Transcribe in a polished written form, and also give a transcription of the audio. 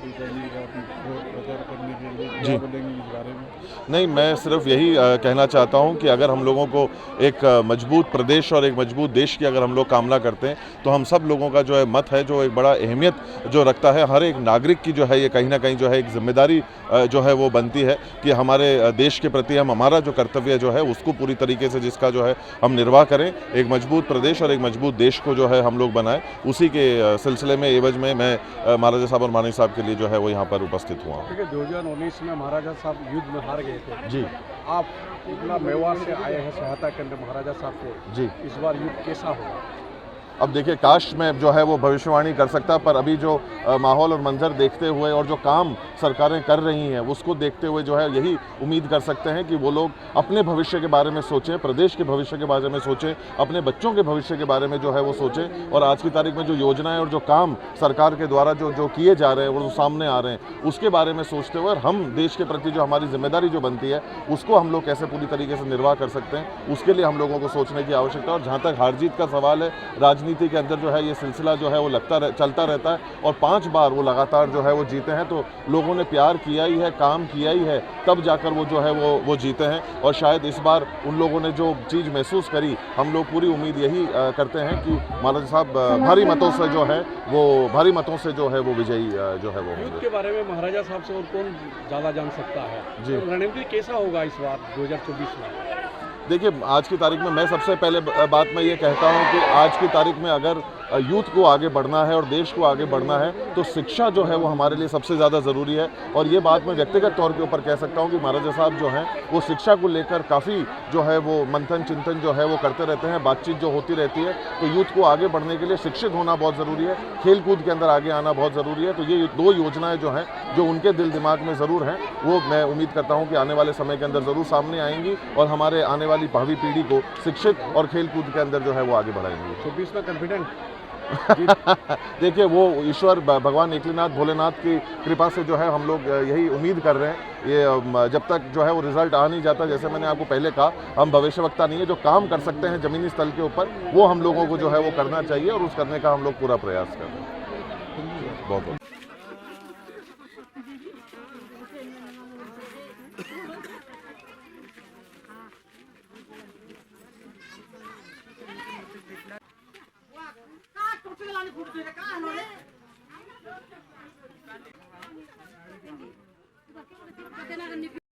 Party करने का, vote प्रचार करने के लिए क्या जी। बोलेंगे इस बारे में? नहीं, मैं सिर्फ यही कहना चाहता हूँ कि अगर हम लोगों को एक मजबूत प्रदेश और एक मजबूत देश की अगर हम लोग कामना करते हैं, तो हम सब लोगों का जो है मत है, जो एक बड़ा अहमियत जो रखता है, हर एक नागरिक की जो है ये कहीं न कहीं जो है एक ज़िम्मेदारी जो है वो बनती है कि हमारे देश के प्रति हम हमारा जो कर्तव्य जो है उसको पूरी तरीके से जिसका जो है हम निर्वाह करें। एक मजबूत प्रदेश और एक मजबूत देश को जो है हम लोग बनाएँ। उसी के सिलसिले में एवज़ में मैं महाराजा साहब और माननीय साहब के लिए जो है वो यहाँ पर उपस्थित हुआ हूँ। देखिए 2019 में महाराजा साहब युद्ध में हार गए थे। जी, आप इतना मेवाड़ से आए हैं सहायता करने महाराजा साहब को, जी। इस बार युद्ध कैसा होगा? अब देखिए काश मैं जो है वो भविष्यवाणी कर सकता, पर अभी जो माहौल और मंजर देखते हुए और जो काम सरकारें कर रही हैं उसको देखते हुए जो है यही उम्मीद कर सकते हैं कि वो लोग अपने भविष्य के बारे में सोचें, प्रदेश के भविष्य के बारे में सोचें, अपने बच्चों के भविष्य के बारे में जो है वो सोचें। और आज की तारीख में जो योजनाएं और जो काम सरकार के द्वारा जो जो किए जा रहे हैं और जो सामने आ रहे हैं उसके बारे में सोचते हुए और हम देश के प्रति जो हमारी जिम्मेदारी जो बनती है उसको हम लोग कैसे पूरी तरीके से निर्वाह कर सकते हैं, उसके लिए हम लोगों को सोचने की आवश्यकता है। और जहाँ तक हार जीत का सवाल है, राजनीति के अंदर जो है ये सिलसिला जो है वो चलता रहता है और 5 बार वो लगातार जो है वो जीते हैं, तो लोगों ने प्यार किया ही है, काम किया ही है, तब जाकर वो जो है वो जीते हैं। और शायद इस बार उन लोगों ने जो चीज़ महसूस करी, हम लोग पूरी उम्मीद यही करते हैं कि महाराजा साहब भारी मतों से जो है वो विजयी जो है वो युद्ध होंगे। के बारे में महाराजा साहब से और कौन ज़्यादा जान सकता है? जी। रणनीति कैसा होगा इस बार 2024 में? देखिए, आज की तारीख में मैं सबसे पहले बात मैं ये कहता हूँ कि आज की तारीख में अगर यूथ को आगे बढ़ना है और देश को आगे बढ़ना है तो शिक्षा जो है वो हमारे लिए सबसे ज़्यादा ज़रूरी है। और ये बात मैं व्यक्तिगत तौर के ऊपर कह सकता हूँ कि महाराजा साहब जो हैं वो शिक्षा को लेकर काफ़ी जो है वो मंथन चिंतन जो है वो करते रहते हैं, बातचीत जो होती रहती है। तो यूथ को आगे बढ़ने के लिए शिक्षित होना बहुत ज़रूरी है, खेल कूद के अंदर आगे आना बहुत ज़रूरी है। तो ये 2 योजनाएँ जो हैं, जो उनके दिल दिमाग में ज़रूर हैं, वो मैं उम्मीद करता हूँ कि आने वाले समय के अंदर ज़रूर सामने आएंगी और हमारे आने वाली भावी पीढ़ी को शिक्षित और खेल कूद के अंदर जो है वो आगे बढ़ाएंगी। 24 में कॉन्फिडेंट? देखिए, वो ईश्वर भगवान एकनाथ भोलेनाथ की कृपा से जो है हम लोग यही उम्मीद कर रहे हैं। ये जब तक जो है वो रिजल्ट आ नहीं जाता, जैसे मैंने आपको पहले कहा, हम भविष्यवक्ता नहीं है। जो काम कर सकते हैं ज़मीनी स्थल के ऊपर वो हम लोगों को जो है वो करना चाहिए और उस करने का हम लोग पूरा प्रयास कर रहे हैं। बहुत बहुत का